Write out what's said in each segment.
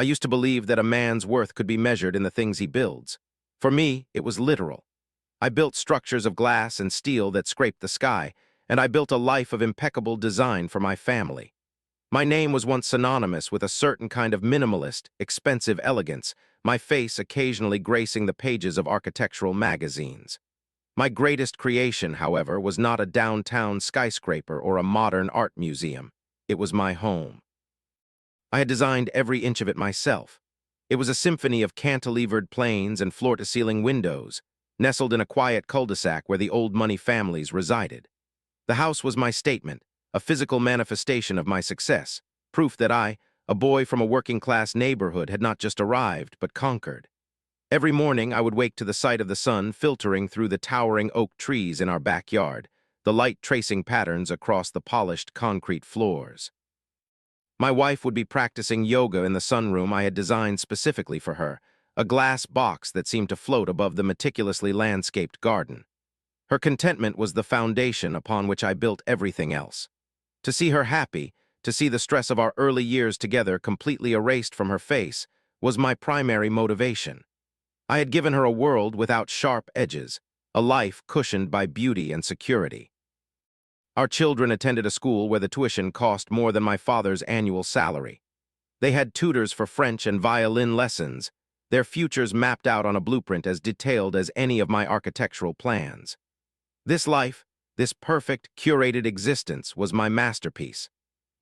I used to believe that a man's worth could be measured in the things he builds. For me, it was literal. I built structures of glass and steel that scraped the sky, and I built a life of impeccable design for my family. My name was once synonymous with a certain kind of minimalist, expensive elegance, my face occasionally gracing the pages of architectural magazines. My greatest creation, however, was not a downtown skyscraper or a modern art museum. It was my home. I had designed every inch of it myself. It was a symphony of cantilevered planes and floor-to-ceiling windows, nestled in a quiet cul-de-sac where the old money families resided. The house was my statement, a physical manifestation of my success, proof that I, a boy from a working-class neighborhood, had not just arrived, but conquered. Every morning I would wake to the sight of the sun filtering through the towering oak trees in our backyard, the light tracing patterns across the polished concrete floors. My wife would be practicing yoga in the sunroom I had designed specifically for her, a glass box that seemed to float above the meticulously landscaped garden. Her contentment was the foundation upon which I built everything else. To see her happy, to see the stress of our early years together completely erased from her face, was my primary motivation. I had given her a world without sharp edges, a life cushioned by beauty and security. Our children attended a school where the tuition cost more than my father's annual salary. They had tutors for French and violin lessons, their futures mapped out on a blueprint as detailed as any of my architectural plans. This life, this perfect, curated existence was my masterpiece.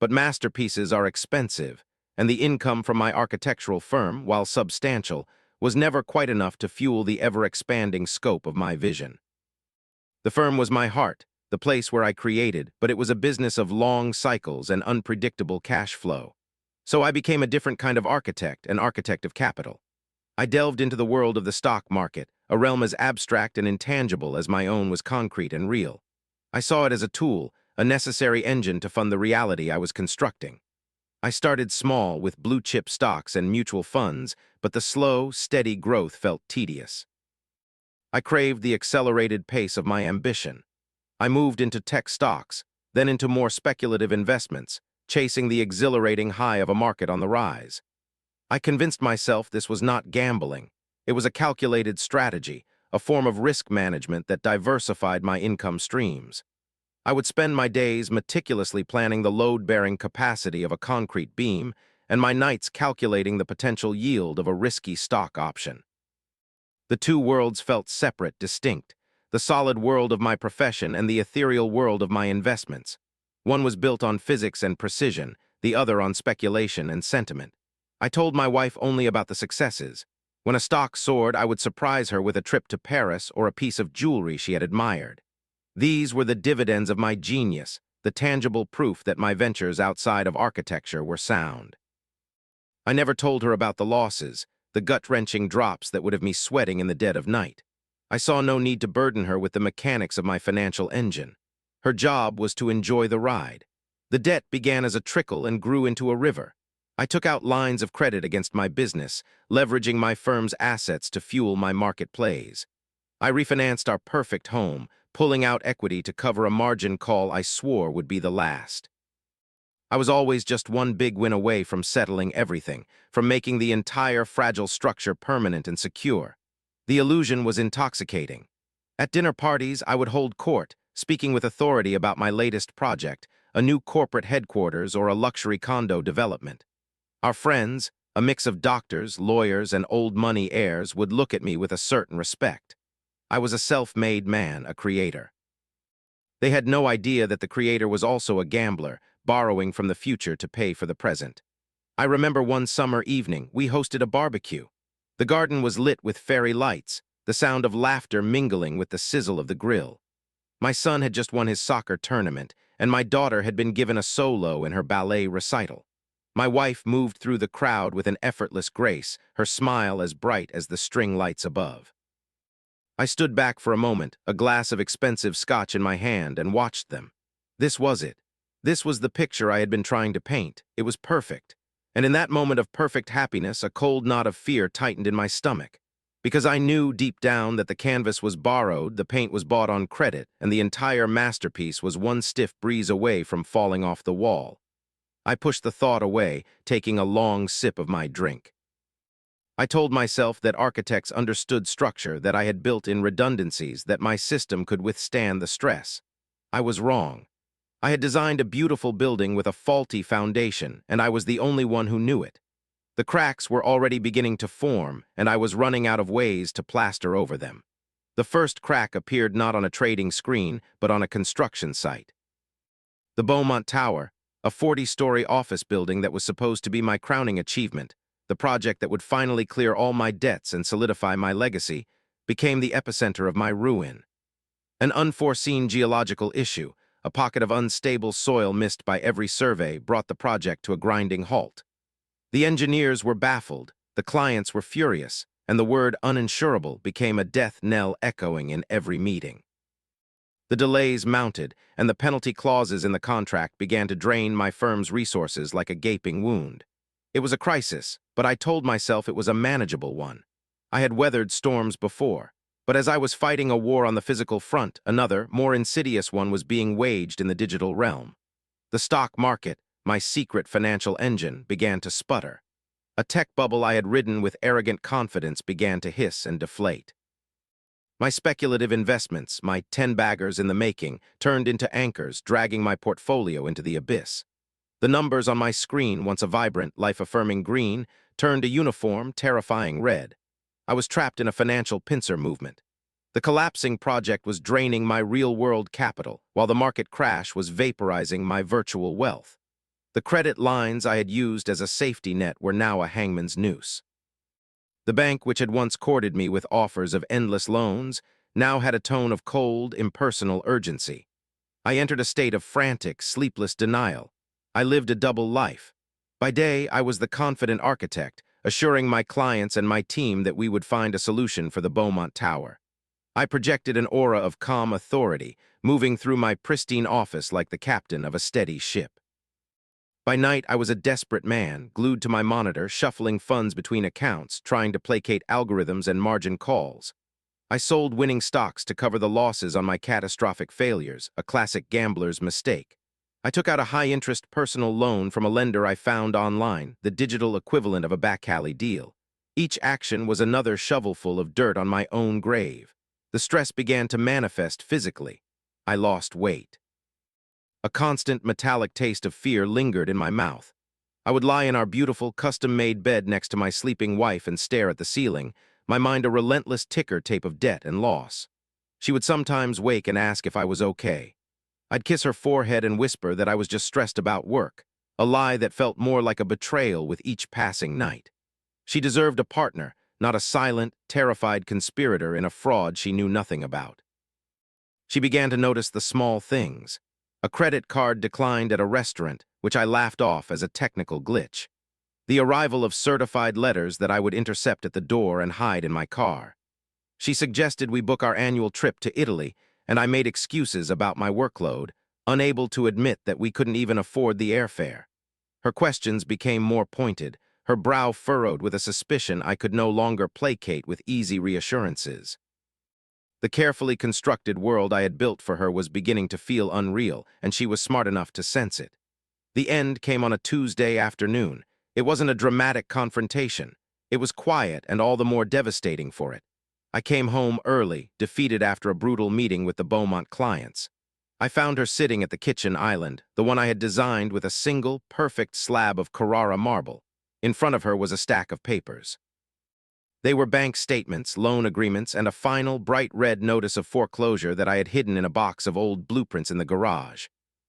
But masterpieces are expensive, and the income from my architectural firm, while substantial, was never quite enough to fuel the ever-expanding scope of my vision. The firm was my heart, the place where I created, but it was a business of long cycles and unpredictable cash flow. So I became a different kind of architect, an architect of capital. I delved into the world of the stock market, a realm as abstract and intangible as my own was concrete and real. I saw it as a tool, a necessary engine to fund the reality I was constructing. I started small with blue-chip stocks and mutual funds, but the slow, steady growth felt tedious. I craved the accelerated pace of my ambition. I moved into tech stocks, then into more speculative investments, chasing the exhilarating high of a market on the rise. I convinced myself this was not gambling. It was a calculated strategy, a form of risk management that diversified my income streams. I would spend my days meticulously planning the load-bearing capacity of a concrete beam and my nights calculating the potential yield of a risky stock option. The two worlds felt separate, distinct, the solid world of my profession and the ethereal world of my investments. One was built on physics and precision, the other on speculation and sentiment. I told my wife only about the successes. When a stock soared, I would surprise her with a trip to Paris or a piece of jewelry she had admired. These were the dividends of my genius, the tangible proof that my ventures outside of architecture were sound. I never told her about the losses, the gut-wrenching drops that would have me sweating in the dead of night. I saw no need to burden her with the mechanics of my financial engine. Her job was to enjoy the ride. The debt began as a trickle and grew into a river. I took out lines of credit against my business, leveraging my firm's assets to fuel my market plays. I refinanced our perfect home, pulling out equity to cover a margin call I swore would be the last. I was always just one big win away from settling everything, from making the entire fragile structure permanent and secure. The illusion was intoxicating. At dinner parties, I would hold court, speaking with authority about my latest project, a new corporate headquarters or a luxury condo development. Our friends, a mix of doctors, lawyers, and old money heirs, would look at me with a certain respect. I was a self-made man, a creator. They had no idea that the creator was also a gambler, borrowing from the future to pay for the present. I remember one summer evening, we hosted a barbecue. The garden was lit with fairy lights, the sound of laughter mingling with the sizzle of the grill. My son had just won his soccer tournament, and my daughter had been given a solo in her ballet recital. My wife moved through the crowd with an effortless grace, her smile as bright as the string lights above. I stood back for a moment, a glass of expensive scotch in my hand, and watched them. This was it. This was the picture I had been trying to paint. It was perfect. And in that moment of perfect happiness, a cold knot of fear tightened in my stomach. Because I knew deep down that the canvas was borrowed, the paint was bought on credit, and the entire masterpiece was one stiff breeze away from falling off the wall. I pushed the thought away, taking a long sip of my drink. I told myself that architects understood structure, that I had built in redundancies, that my system could withstand the stress. I was wrong. I had designed a beautiful building with a faulty foundation, and I was the only one who knew it. The cracks were already beginning to form, and I was running out of ways to plaster over them. The first crack appeared not on a trading screen, but on a construction site. The Beaumont Tower, a 40-story office building that was supposed to be my crowning achievement, the project that would finally clear all my debts and solidify my legacy, became the epicenter of my ruin. An unforeseen geological issue, a pocket of unstable soil missed by every survey, brought the project to a grinding halt. The engineers were baffled, the clients were furious, and the word uninsurable became a death knell echoing in every meeting. The delays mounted, and the penalty clauses in the contract began to drain my firm's resources like a gaping wound. It was a crisis, but I told myself it was a manageable one. I had weathered storms before, but as I was fighting a war on the physical front, another, more insidious one was being waged in the digital realm. The stock market, my secret financial engine, began to sputter. A tech bubble I had ridden with arrogant confidence began to hiss and deflate. My speculative investments, my 10-baggers in the making, turned into anchors, dragging my portfolio into the abyss. The numbers on my screen, once a vibrant, life-affirming green, turned a uniform, terrifying red. I was trapped in a financial pincer movement. The collapsing project was draining my real-world capital, while the market crash was vaporizing my virtual wealth. The credit lines I had used as a safety net were now a hangman's noose. The bank, which had once courted me with offers of endless loans, now had a tone of cold, impersonal urgency. I entered a state of frantic, sleepless denial. I lived a double life. By day, I was the confident architect, assuring my clients and my team that we would find a solution for the Beaumont Tower. I projected an aura of calm authority, moving through my pristine office like the captain of a steady ship. By night, I was a desperate man, glued to my monitor, shuffling funds between accounts, trying to placate algorithms and margin calls. I sold winning stocks to cover the losses on my catastrophic failures, a classic gambler's mistake. I took out a high-interest personal loan from a lender I found online, the digital equivalent of a back-alley deal. Each action was another shovelful of dirt on my own grave. The stress began to manifest physically. I lost weight. A constant metallic taste of fear lingered in my mouth. I would lie in our beautiful, custom-made bed next to my sleeping wife and stare at the ceiling, my mind a relentless ticker tape of debt and loss. She would sometimes wake and ask if I was okay. I'd kiss her forehead and whisper that I was just stressed about work, a lie that felt more like a betrayal with each passing night. She deserved a partner, not a silent, terrified conspirator in a fraud she knew nothing about. She began to notice the small things. A credit card declined at a restaurant, which I laughed off as a technical glitch. The arrival of certified letters that I would intercept at the door and hide in my car. She suggested we book our annual trip to Italy, and I made excuses about my workload, unable to admit that we couldn't even afford the airfare. Her questions became more pointed, her brow furrowed with a suspicion I could no longer placate with easy reassurances. The carefully constructed world I had built for her was beginning to feel unreal, and she was smart enough to sense it. The end came on a Tuesday afternoon. It wasn't a dramatic confrontation. It was quiet and all the more devastating for it. I came home early, defeated after a brutal meeting with the Beaumont clients. I found her sitting at the kitchen island, the one I had designed with a single, perfect slab of Carrara marble. In front of her was a stack of papers. They were bank statements, loan agreements, and a final, bright red notice of foreclosure that I had hidden in a box of old blueprints in the garage.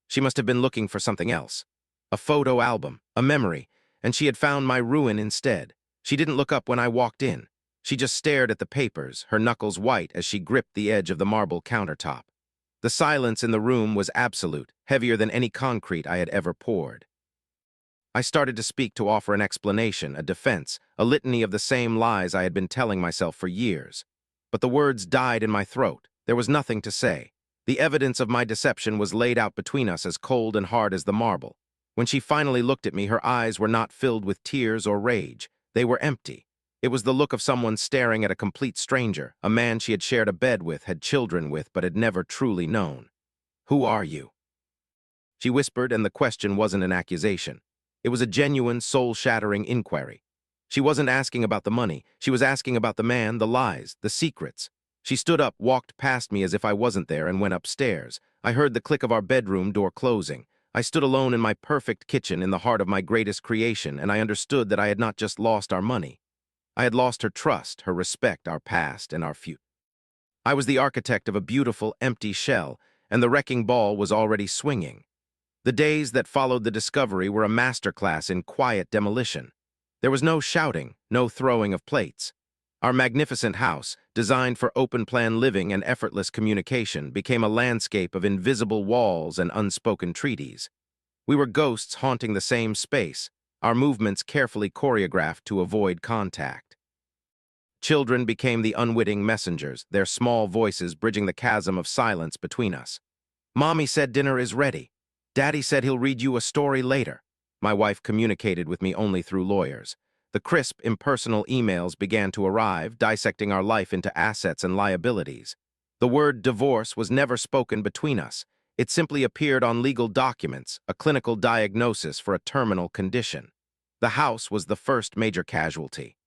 She must have been looking for something else. A photo album, a memory, and she had found my ruin instead. She didn't look up when I walked in. She just stared at the papers, her knuckles white as she gripped the edge of the marble countertop. The silence in the room was absolute, heavier than any concrete I had ever poured. I started to speak, to offer an explanation, a defense, a litany of the same lies I had been telling myself for years. But the words died in my throat. There was nothing to say. The evidence of my deception was laid out between us as cold and hard as the marble. When she finally looked at me, her eyes were not filled with tears or rage. They were empty. It was the look of someone staring at a complete stranger, a man she had shared a bed with, had children with, but had never truly known. "Who are you?" She whispered, and the question wasn't an accusation. It was a genuine, soul-shattering inquiry. She wasn't asking about the money. She was asking about the man, the lies, the secrets. She stood up, walked past me as if I wasn't there, and went upstairs. I heard the click of our bedroom door closing. I stood alone in my perfect kitchen in the heart of my greatest creation, and I understood that I had not just lost our money. I had lost her trust, her respect, our past, and our future. I was the architect of a beautiful, empty shell, and the wrecking ball was already swinging. The days that followed the discovery were a masterclass in quiet demolition. There was no shouting, no throwing of plates. Our magnificent house, designed for open-plan living and effortless communication, became a landscape of invisible walls and unspoken treaties. We were ghosts haunting the same space, our movements carefully choreographed to avoid contact. Children became the unwitting messengers, their small voices bridging the chasm of silence between us. "Mommy said dinner is ready. Daddy said he'll read you a story later." My wife communicated with me only through lawyers. The crisp, impersonal emails began to arrive, dissecting our life into assets and liabilities. The word divorce was never spoken between us. It simply appeared on legal documents, a clinical diagnosis for a terminal condition. The house was the first major casualty.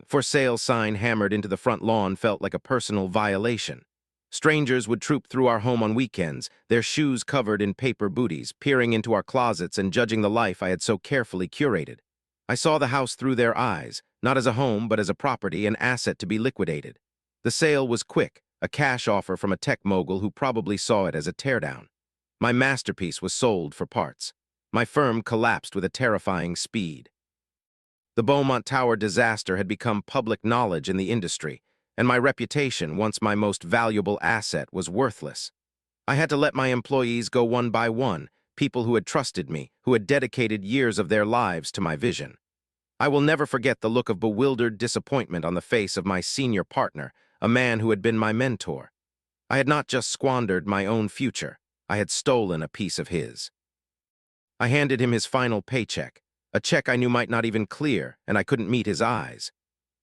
For sale sign hammered into the front lawn felt like a personal violation. Strangers would troop through our home on weekends, their shoes covered in paper booties, peering into our closets and judging the life I had so carefully curated. I saw the house through their eyes, not as a home but as a property, an asset to be liquidated. The sale was quick, a cash offer from a tech mogul who probably saw it as a teardown. My masterpiece was sold for parts. My firm collapsed with a terrifying speed. The Beaumont Tower disaster had become public knowledge in the industry, and my reputation, once my most valuable asset, was worthless. I had to let my employees go one by one, people who had trusted me, who had dedicated years of their lives to my vision. I will never forget the look of bewildered disappointment on the face of my senior partner, a man who had been my mentor. I had not just squandered my own future, I had stolen a piece of his. I handed him his final paycheck, a check I knew might not even clear, and I couldn't meet his eyes.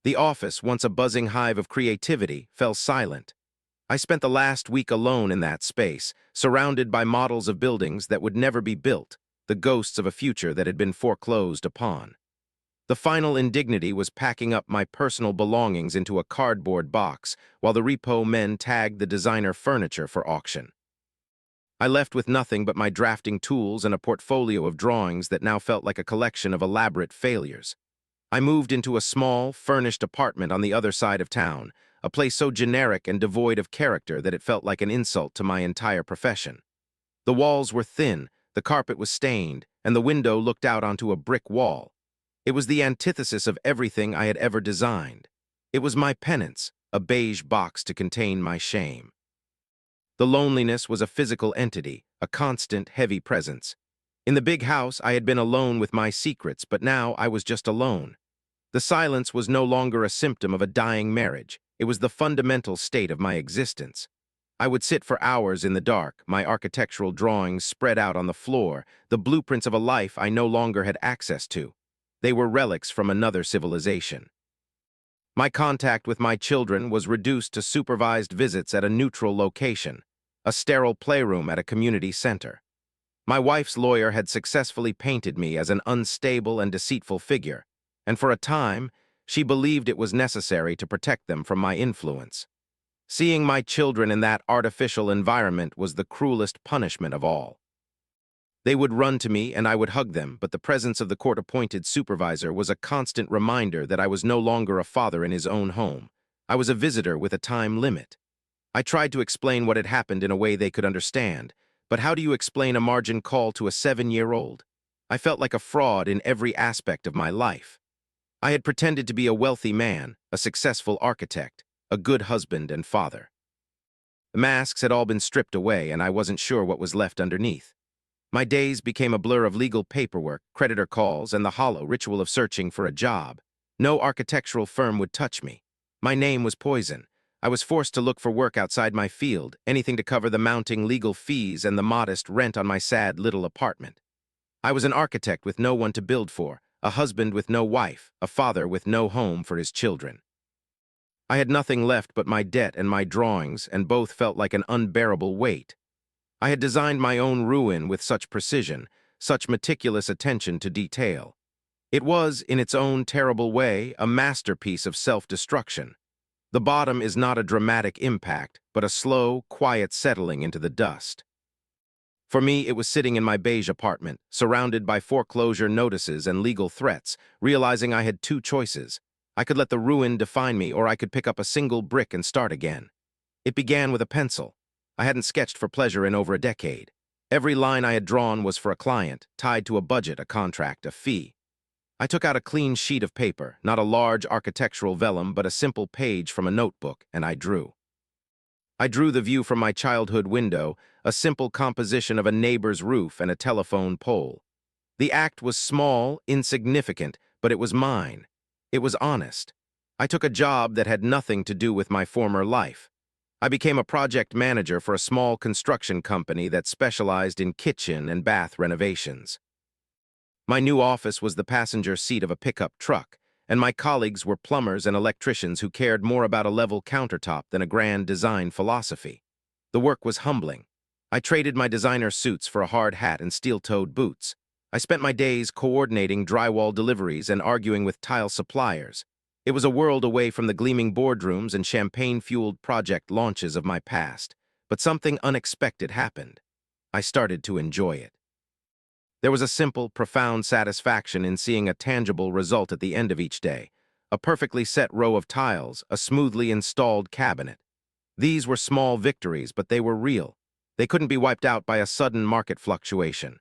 The office, once a buzzing hive of creativity, fell silent. I spent the last week alone in that space, surrounded by models of buildings that would never be built, the ghosts of a future that had been foreclosed upon. The final indignity was packing up my personal belongings into a cardboard box while the repo men tagged the designer furniture for auction. I left with nothing but my drafting tools and a portfolio of drawings that now felt like a collection of elaborate failures. I moved into a small, furnished apartment on the other side of town, a place so generic and devoid of character that it felt like an insult to my entire profession. The walls were thin, the carpet was stained, and the window looked out onto a brick wall. It was the antithesis of everything I had ever designed. It was my penance, a beige box to contain my shame. The loneliness was a physical entity, a constant, heavy presence. In the big house, I had been alone with my secrets, but now I was just alone. The silence was no longer a symptom of a dying marriage. It was the fundamental state of my existence. I would sit for hours in the dark, my architectural drawings spread out on the floor, the blueprints of a life I no longer had access to. They were relics from another civilization. My contact with my children was reduced to supervised visits at a neutral location, a sterile playroom at a community center. My wife's lawyer had successfully painted me as an unstable and deceitful figure, and for a time, she believed it was necessary to protect them from my influence. Seeing my children in that artificial environment was the cruelest punishment of all. They would run to me and I would hug them, but the presence of the court-appointed supervisor was a constant reminder that I was no longer a father in his own home. I was a visitor with a time limit. I tried to explain what had happened in a way they could understand, but how do you explain a margin call to a 7-year-old? I felt like a fraud in every aspect of my life. I had pretended to be a wealthy man, a successful architect, a good husband and father. The masks had all been stripped away, and I wasn't sure what was left underneath. My days became a blur of legal paperwork, creditor calls, and the hollow ritual of searching for a job. No architectural firm would touch me. My name was poison. I was forced to look for work outside my field, anything to cover the mounting legal fees and the modest rent on my sad little apartment. I was an architect with no one to build for, a husband with no wife, a father with no home for his children. I had nothing left but my debt and my drawings, and both felt like an unbearable weight. I had designed my own ruin with such precision, such meticulous attention to detail. It was, in its own terrible way, a masterpiece of self-destruction. The bottom is not a dramatic impact, but a slow, quiet settling into the dust. For me, it was sitting in my beige apartment, surrounded by foreclosure notices and legal threats, realizing I had two choices. I could let the ruin define me, or I could pick up a single brick and start again. It began with a pencil. I hadn't sketched for pleasure in over a decade. Every line I had drawn was for a client, tied to a budget, a contract, a fee. I took out a clean sheet of paper, not a large architectural vellum, but a simple page from a notebook, and I drew. I drew the view from my childhood window, a simple composition of a neighbor's roof and a telephone pole. The act was small, insignificant, but it was mine. It was honest. I took a job that had nothing to do with my former life. I became a project manager for a small construction company that specialized in kitchen and bath renovations. My new office was the passenger seat of a pickup truck, and my colleagues were plumbers and electricians who cared more about a level countertop than a grand design philosophy. The work was humbling. I traded my designer suits for a hard hat and steel-toed boots. I spent my days coordinating drywall deliveries and arguing with tile suppliers. It was a world away from the gleaming boardrooms and champagne-fueled project launches of my past, but something unexpected happened. I started to enjoy it. There was a simple, profound satisfaction in seeing a tangible result at the end of each day. A perfectly set row of tiles, a smoothly installed cabinet. These were small victories, but they were real. They couldn't be wiped out by a sudden market fluctuation.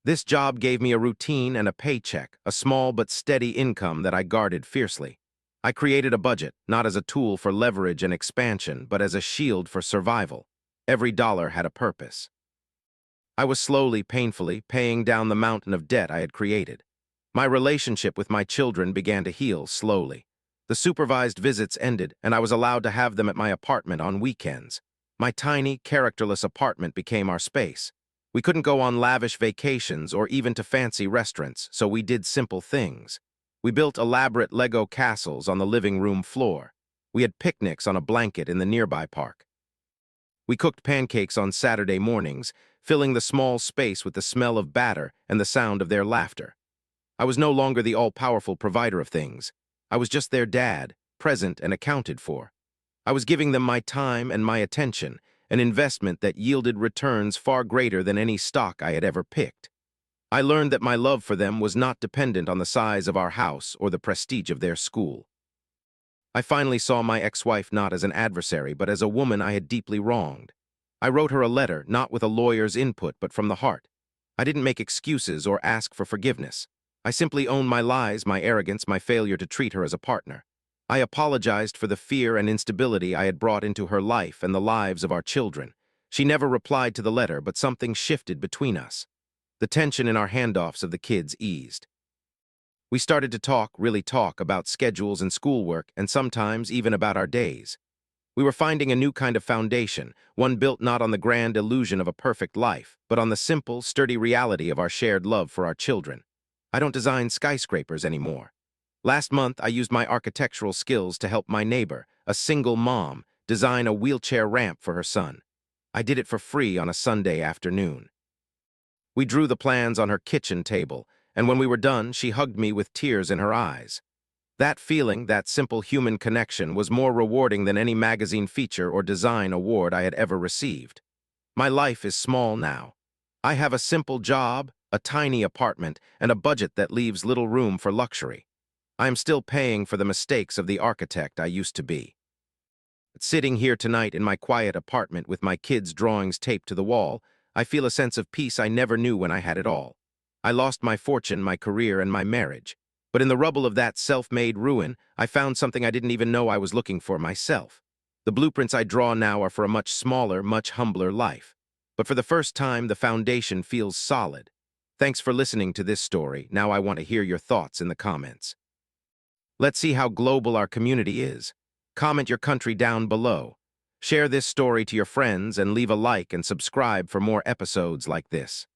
This job gave me a routine and a paycheck, a small but steady income that I guarded fiercely. I created a budget, not as a tool for leverage and expansion, but as a shield for survival. Every dollar had a purpose. I was slowly, painfully, paying down the mountain of debt I had created. My relationship with my children began to heal slowly. The supervised visits ended, and I was allowed to have them at my apartment on weekends. My tiny, characterless apartment became our space. We couldn't go on lavish vacations or even to fancy restaurants, so we did simple things. We built elaborate Lego castles on the living room floor. We had picnics on a blanket in the nearby park. We cooked pancakes on Saturday mornings, filling the small space with the smell of batter and the sound of their laughter. I was no longer the all-powerful provider of things. I was just their dad, present and accounted for. I was giving them my time and my attention, an investment that yielded returns far greater than any stock I had ever picked. I learned that my love for them was not dependent on the size of our house or the prestige of their school. I finally saw my ex-wife not as an adversary, but as a woman I had deeply wronged. I wrote her a letter, not with a lawyer's input, but from the heart. I didn't make excuses or ask for forgiveness. I simply owned my lies, my arrogance, my failure to treat her as a partner. I apologized for the fear and instability I had brought into her life and the lives of our children. She never replied to the letter, but something shifted between us. The tension in our handoffs of the kids eased. We started to talk, really talk, about schedules and schoolwork, and sometimes even about our days. We were finding a new kind of foundation, one built not on the grand illusion of a perfect life, but on the simple, sturdy reality of our shared love for our children. I don't design skyscrapers anymore. Last month, I used my architectural skills to help my neighbor, a single mom, design a wheelchair ramp for her son. I did it for free on a Sunday afternoon. We drew the plans on her kitchen table, and when we were done, she hugged me with tears in her eyes. That feeling, that simple human connection, was more rewarding than any magazine feature or design award I had ever received. My life is small now. I have a simple job, a tiny apartment, and a budget that leaves little room for luxury. I am still paying for the mistakes of the architect I used to be. Sitting here tonight in my quiet apartment with my kids' drawings taped to the wall, I feel a sense of peace I never knew when I had it all. I lost my fortune, my career, and my marriage. But in the rubble of that self-made ruin, I found something I didn't even know I was looking for myself. The blueprints I draw now are for a much smaller, much humbler life. But for the first time, the foundation feels solid. Thanks for listening to this story. Now I want to hear your thoughts in the comments. Let's see how global our community is. Comment your country down below. Share this story to your friends and leave a like and subscribe for more episodes like this.